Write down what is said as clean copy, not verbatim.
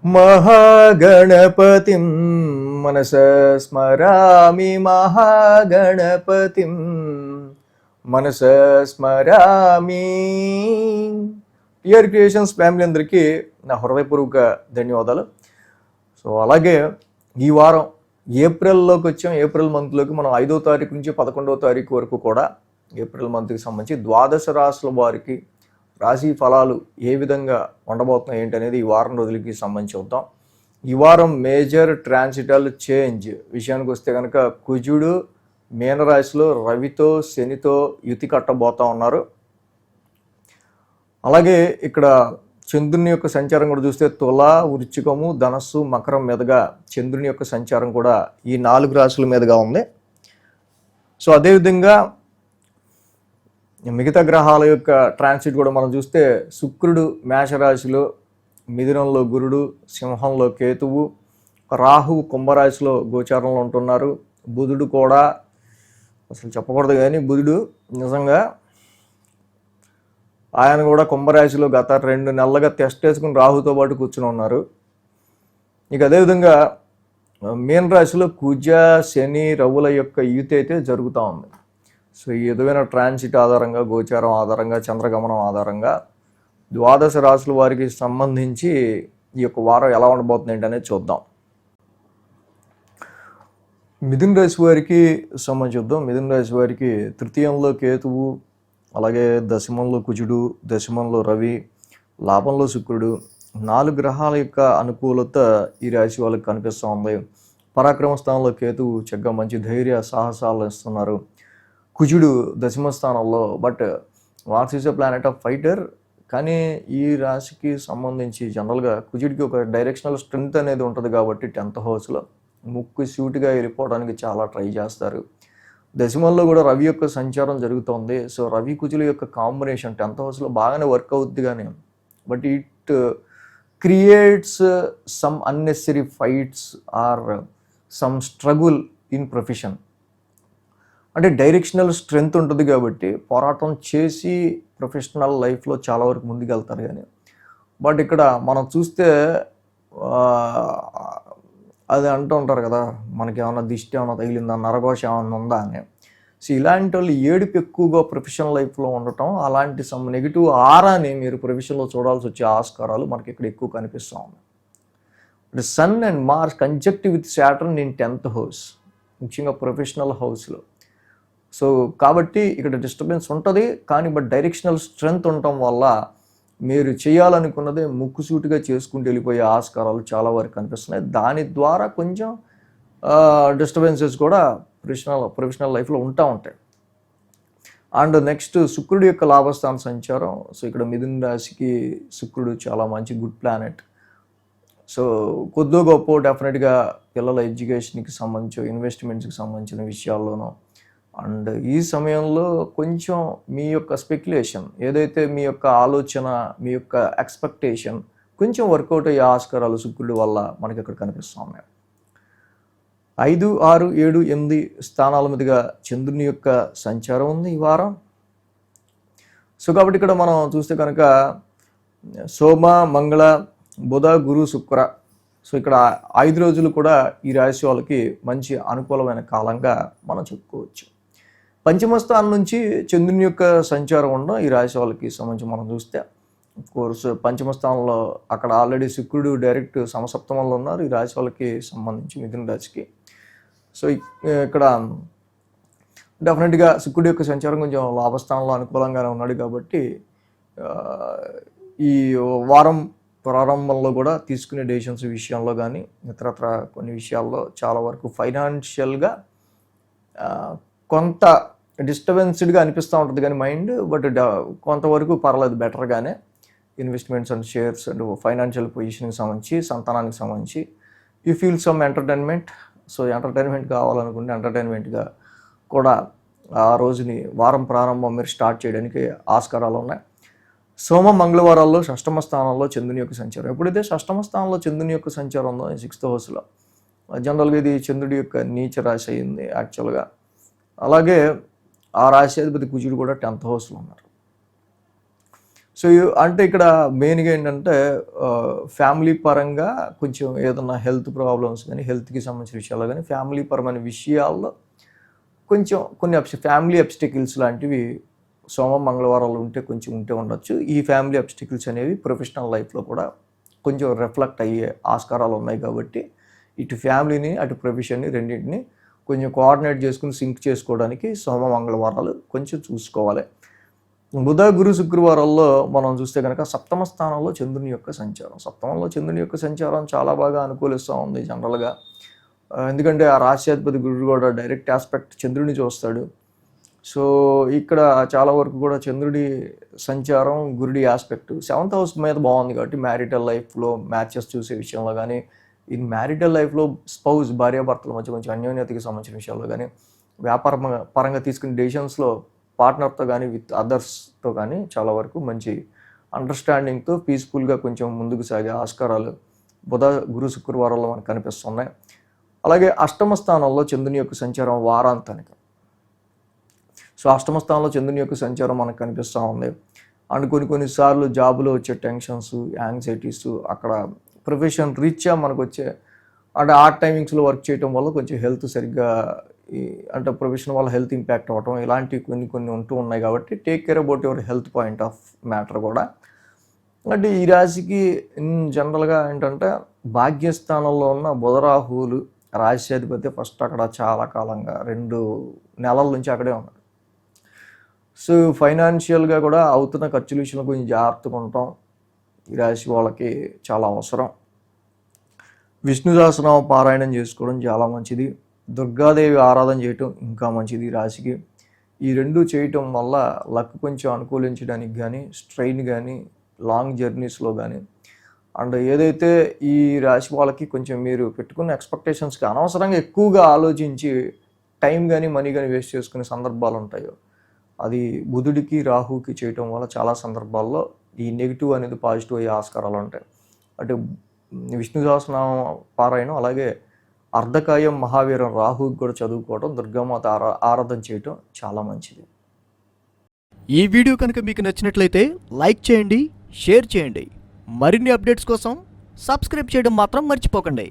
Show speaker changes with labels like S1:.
S1: మహాగణపతిం మనస స్మరామి మహాగణపతిం మనస స్మరామి. టిఆర్ క్రియేషన్స్ ఫ్యామిలీ అందరికీ నా హృదయపూర్వక ధన్యవాదాలు. సో అలాగే ఈ వారం ఏప్రిల్లోకి వచ్చాం. ఏప్రిల్ మంత్లోకి మనం 5వ తారీఖు నుంచి 11వ తారీఖు వరకు కూడా ఏప్రిల్ మంత్కి సంబంధించి ద్వాదశ రాశుల వారికి రాశి ఫలాలు ఏ విధంగా ఉండబోతున్నాయి ఏంటి అనేది ఈ వారం రోజులకి సంబంధించి చూద్దాం. ఈ వారం మేజర్ ట్రాన్సిటల్ చేంజ్ విషయానికి వస్తే కనుక కుజుడు మీనరాశిలో రవితో శనితో యుతి కట్టబోతా ఉన్నారు. అలాగే ఇక్కడ చంద్రుని యొక్క సంచారం కూడా చూస్తే తుల, వృశ్చికము, ధనస్సు, మకరం మీదుగా చంద్రుని యొక్క సంచారం కూడా ఈ 4 రాశుల మీదుగా ఉంది. సో అదేవిధంగా మిగతా గ్రహాల యొక్క ట్రాన్సిట్ కూడా మనం చూస్తే శుక్రుడు మేషరాశిలో, మిథునంలో గురుడు, సింహంలో కేతువు, రాహువు కుంభరాశిలో గోచారంలో ఉంటున్నారు. బుధుడు కూడా అసలు చెప్పకూడదు కానీ బుధుడు నిజంగా ఆయన కూడా కుంభరాశిలో గత 2 నెలలుగా టెస్ట్ వేసుకుని రాహుతో పాటు కూర్చుని ఉన్నారు. ఇక అదేవిధంగా మీన రాశిలో కుజ, శని, రవుల యొక్క యుతి అయితే జరుగుతూ ఉంది. సో ఈ విధమైన ట్రాన్సిట్ ఆధారంగా, గోచారం ఆధారంగా, చంద్రగమనం ఆధారంగా ద్వాదశ రాశుల వారికి సంబంధించి ఈ యొక్క వారం ఎలా ఉండబోతుంది ఏంటనేది చూద్దాం. మిథున రాశి వారికి సంబంధించి చూద్దాం. మిథున రాశి వారికి తృతీయంలో కేతువు, అలాగే దశమంలో కుజుడు, దశమంలో రవి, లాభంలో శుక్రుడు, 4 గ్రహాల యొక్క అనుకూలత ఈ రాశి వాళ్ళకి కనిపిస్తూ ఉంది. పరాక్రమ స్థానంలో కేతువు చక్కగా మంచి ధైర్య సాహసాలు ఇస్తున్నారు. కుజుడు దశమ స్థానంలో, but Mars is a planet of fighter. కానీ ఈ రాశికి సంబంధించి జనరల్గా కుజుడికి ఒక డైరెక్షనల్ స్ట్రెంగ్త్ అనేది ఉంటుంది కాబట్టి 10th హౌస్లో ముక్కు సూటిగా వెళ్ళిపోవడానికి చాలా ట్రై చేస్తారు. దశమంలో కూడా రవి యొక్క సంచారం జరుగుతోంది. సో రవి కుజుల యొక్క కాంబినేషన్ 10th హౌస్లో బాగానే వర్క్ అవుద్ది కానీ but it creates some unnecessary fights or some struggle in profession. అంటే డైరెక్షనల్ స్ట్రెంగ్త్ ఉంటుంది కాబట్టి పోరాటం చేసి ప్రొఫెషనల్ లైఫ్లో చాలా వరకు ముందుకెళ్తారు. కానీ బట్ ఇక్కడ మనం చూస్తే అది అంటూ ఉంటారు కదా, మనకి ఏమైనా దిష్టి ఏమైనా తగిలిందా, నరఘోష ఏమైనా ఉందా అని. సో ఇలాంటి వాళ్ళు ఏడుపు ఎక్కువగా ప్రొఫెషనల్ లైఫ్లో ఉండటం, అలాంటి సమ్ నెగిటివ్ ఆరాని మీరు ప్రొఫెషన్లో చూడాల్సి వచ్చే ఆస్కారాలు మనకి ఇక్కడ ఎక్కువ కనిపిస్తూ ఉన్నాయి. Sun and Mars conjunctive with Saturn in 10th house, ముఖ్యంగా ప్రొఫెషనల్ హౌస్లో. సో కాబట్టి ఇక్కడ డిస్టర్బెన్స్ ఉంటుంది కానీ బట్ డైరెక్షనల్ స్ట్రెంగ్త్ ఉండటం వల్ల మీరు చేయాలనుకున్నదే ముక్కుసూటిగా చేసుకుంటూ వెళ్ళిపోయే ఆస్కారాలు చాలా వరకు కనిపిస్తున్నాయి. దాని ద్వారా కొంచెం డిస్టర్బెన్సెస్ కూడా ప్రొఫెషనల్ లైఫ్లో ఉంటాయి. అండ్ నెక్స్ట్ శుక్రుడి యొక్క లాభస్థాన సంచారం. సో ఇక్కడ మిథున రాశికి శుక్రుడు చాలా మంచి గుడ్ ప్లానెట్. సో కొద్దో గొప్ప డెఫినెట్గా పిల్లల ఎడ్యుకేషన్కి సంబంధించి, ఇన్వెస్ట్మెంట్స్కి సంబంధించిన విషయాల్లోనూ. అండ్ ఈ సమయంలో కొంచెం మీ యొక్క స్పెక్యులేషన్ ఏదైతే మీ యొక్క ఆలోచన, మీ యొక్క ఎక్స్పెక్టేషన్ కొంచెం వర్కౌట్ అయ్యే ఆస్కారాలు శుక్రుడి వల్ల మనకి ఇక్కడ కనిపిస్తూ ఉన్నాయి. 5, 6, 7, 8 స్థానాల మీదుగా చంద్రుని యొక్క సంచారం ఉంది ఈ వారం. సో కాబట్టి ఇక్కడ మనం చూస్తే కనుక సోమ, మంగళ, బుధ, గురు, శుక్ర. సో ఇక్కడ 5 రోజులు కూడా ఈ రాశి వాళ్ళకి మంచి అనుకూలమైన కాలంగా మనం చెప్పుకోవచ్చు. పంచమ స్థానం నుంచి చంద్రుని యొక్క సంచారం ఉండడం ఈ రాశి వాళ్ళకి సంబంధించి మనం చూస్తే కోర్స్ పంచమ స్థానంలో అక్కడ ఆల్రెడీ శుక్రుడు డైరెక్ట్ సమసప్తమంలో ఉన్నారు ఈ రాశి వాళ్ళకి సంబంధించి మిథున రాశికి. సో ఇక్కడ డెఫినెట్గా శుక్రుడి యొక్క సంచారం కొంచెం లాభస్థానంలో అనుకూలంగానే ఉన్నాడు కాబట్టి ఈ వారం ప్రారంభంలో కూడా తీసుకునే డెసిషన్స్ విషయంలో కానీ ఇతరత్ర కొన్ని విషయాల్లో చాలా వరకు ఫైనాన్షియల్గా కొంత డిస్టర్బెన్స్డ్గా అనిపిస్తూ ఉంటుంది కానీ మైండ్, బట్ కొంతవరకు పర్లేదు బెటర్గానే investments and shares and financial పొజిషన్కి సంబంధించి, సంతానానికి సంబంధించి you feel some entertainment. So entertainment కావాలనుకుంటే ఎంటర్టైన్మెంట్గా కూడా ఆ రోజుని వారం ప్రారంభం మీరు స్టార్ట్ చేయడానికి ఆస్కారాలు ఉన్నాయి. సోమ, మంగళవారాల్లో 6వ స్థానంలో చంద్రుని యొక్క సంచారం. ఎప్పుడైతే 6వ స్థానంలో చంద్రుని యొక్క సంచారం ఉందో 6th హౌస్లో, జనరల్గా ఇది చంద్రుడి యొక్క నీచ రాశి అయింది యాక్చువల్గా. అలాగే ఆ రాశి అధిపతి కుజుడు కూడా 10th హౌస్లో ఉన్నారు. సో అంటే ఇక్కడ మెయిన్గా ఏంటంటే ఫ్యామిలీ పరంగా కొంచెం ఏదన్నా హెల్త్ ప్రాబ్లమ్స్ కానీ హెల్త్కి సంబంధించిన విషయాల్లో కానీ ఫ్యామిలీ పరమైన విషయాల్లో కొంచెం కొన్ని ఫ్యామిలీ అబ్స్టికల్స్ లాంటివి మంగళవారాలు కొంచెం ఉంటే ఉండొచ్చు. ఈ ఫ్యామిలీ అబ్స్టికల్స్ అనేవి ప్రొఫెషనల్ లైఫ్లో కూడా కొంచెం రిఫ్లెక్ట్ అయ్యే ఆస్కారాలు ఉన్నాయి కాబట్టి ఇటు ఫ్యామిలీని అటు ప్రొఫెషన్ని రెండింటిని కొంచెం కోఆర్డినేట్ చేసుకుని సింక్ చేసుకోవడానికి మంగళవారాలు కొంచెం చూసుకోవాలి. బుధ గురు శుక్రవారాల్లో మనం చూస్తే కనుక సప్తమ స్థానంలో చంద్రుని యొక్క సంచారం. సప్తమంలో చంద్రుని యొక్క సంచారం చాలా బాగా అనుకూలిస్తూ ఉంది జనరల్గా. ఎందుకంటే ఆ రాశ్యాధిపతి గురుడు కూడా డైరెక్ట్ ఆస్పెక్ట్ చంద్రుడిని చూస్తాడు. సో ఇక్కడ చాలా వరకు కూడా చంద్రుడి సంచారం గురుడి ఆస్పెక్ట్ 7th హౌస్ మీద బాగుంది కాబట్టి మ్యారిటల్ లైఫ్లో మ్యాచెస్ చూసే విషయంలో కానీ మ్యారిటల్ లైఫ్లో స్పౌస్ భార్యాభర్తల మధ్య కొంచెం అన్యోన్యతకి సంబంధించిన విషయాల్లో కానీ వ్యాపార పరంగా తీసుకునే డెసిషన్స్లో పార్ట్నర్తో కానీ విత్ అదర్స్తో కానీ చాలా వరకు మంచి అండర్స్టాండింగ్తో పీస్ఫుల్గా కొంచెం ముందుకు సాగే ఆస్కారాలు బుధ గురు శుక్రవారాల్లో మనకు కనిపిస్తున్నాయి. అలాగే అష్టమ స్థానంలో చంద్రుని యొక్క సంచారం వారాంతానికి. సో అష్టమ స్థానంలో చంద్రుని యొక్క సంచారం మనకు కనిపిస్తూ ఉంది. అండ్ కొన్నిసార్లు జాబులో వచ్చే టెన్షన్స్, యాంగ్జైటీస్, అక్కడ ప్రొఫెషన్ రీత్యా మనకు వచ్చే అంటే ఆ టైమింగ్స్లో వర్క్ చేయడం వల్ల కొంచెం హెల్త్ సరిగ్గా అంటే ప్రొఫెషన్ వల్ల హెల్త్ ఇంపాక్ట్ అవ్వటం ఇలాంటివి కొన్ని ఉంటూ ఉన్నాయి కాబట్టి take care about your health point of matter కూడా. అంటే ఈ రాశికి జనరల్గా ఏంటంటే భాగ్యస్థానంలో ఉన్న బుధరాహువులు రాశ్యాధిపతి ఫస్ట్ అక్కడ చాలా కాలంగా 2 నెలల నుంచి అక్కడే ఉన్నాడు. సో ఫైనాన్షియల్గా కూడా అవుతున్న ఖర్చుల విషయంలో కొంచెం జాగ్రత్తగా ఉంటాం ఈ రాశి వాళ్ళకి చాలా అవసరం. విష్ణు సహస్రనామ పారాయణం చేసుకోవడం చాలా మంచిది. దుర్గాదేవి ఆరాధన చేయటం ఇంకా మంచిది ఈ రాశికి. ఈ 2 చేయటం వల్ల లక్ కొంచెం అనుకూలించడానికి కానీ స్ట్రెయిన్ కానీ లాంగ్ జర్నీస్లో కానీ అండ్ ఏదైతే ఈ రాశి వాళ్ళకి కొంచెం మీరు పెట్టుకున్న ఎక్స్పెక్టేషన్స్కి అనవసరంగా ఎక్కువగా ఆలోచించి టైం కానీ మనీ కానీ వేస్ట్ చేసుకునే సందర్భాలు ఉంటాయో అది బుధుడికి రాహుకి చేయటం వల్ల చాలా సందర్భాల్లో ఈ నెగిటివ్ అనేది పాజిటివ్ అయ్యే ఆస్కారాలు ఉంటాయి. అంటే విష్ణు సహస్రనామ పారాయణం అలాగే అర్ధకాయం మహావీరం రాహుకి కూడా చదువుకోవడం దుర్గామాత ఆరాధన చేయటం చాలా మంచిది.
S2: ఈ వీడియో కనుక మీకు నచ్చినట్లయితే లైక్ చేయండి, షేర్ చేయండి. మరిన్ని అప్డేట్స్ కోసం సబ్స్క్రైబ్ చేయడం మాత్రం మర్చిపోకండి.